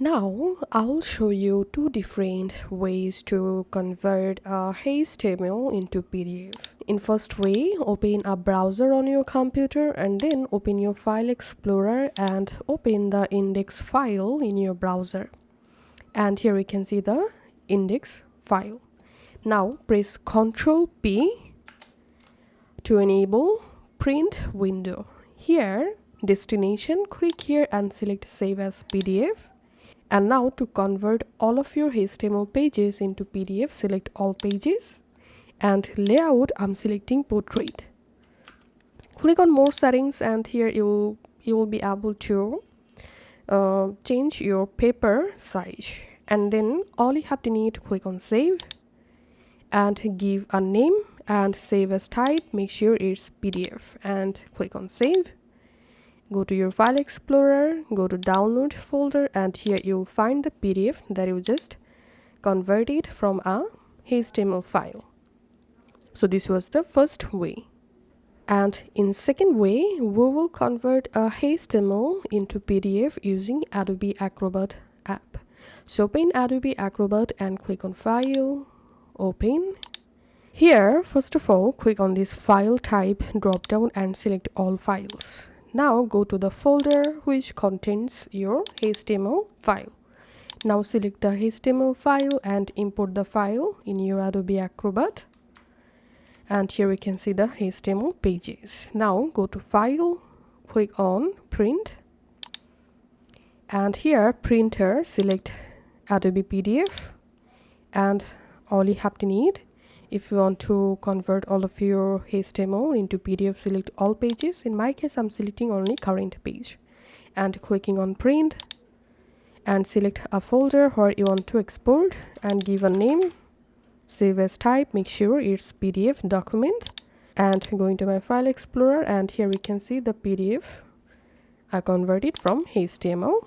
Now I'll show you two different ways to convert a HTML into PDF. In first way, open a browser on your computer and then open your file explorer and open the index file in your browser. And here we can see the index file. Now press Ctrl P to enable print window. Here destination, click here and select save as PDF. And now to convert all of your HTML pages into PDF, select all pages and layout, I'm selecting portrait. Click on more settings and here you will be able to change your paper size. And then all you have to need to click on save and give a name and save as type. Make sure it's PDF and click on save. Go to your file explorer, go to download folder and here you'll find the PDF that you just converted from a HTML file. So this was the first way. And in second way, we will convert a HTML into PDF using Adobe Acrobat app. So open Adobe Acrobat and click on File, Open. Here, first of all, click on this File Type drop down and select all files. Now go to the folder which contains your HTML file. Now select the HTML file and import the file in your Adobe Acrobat. And here we can see the HTML pages. Now go to File, click on Print. And here Printer, select Adobe PDF. And all you have to need, if you want to convert all of your HTML into PDF, select all pages. In my case, I'm selecting only current page and clicking on print and select a folder where you want to export and give a name, save as type, make sure it's PDF document and going to my file explorer and here we can see the PDF I converted from HTML.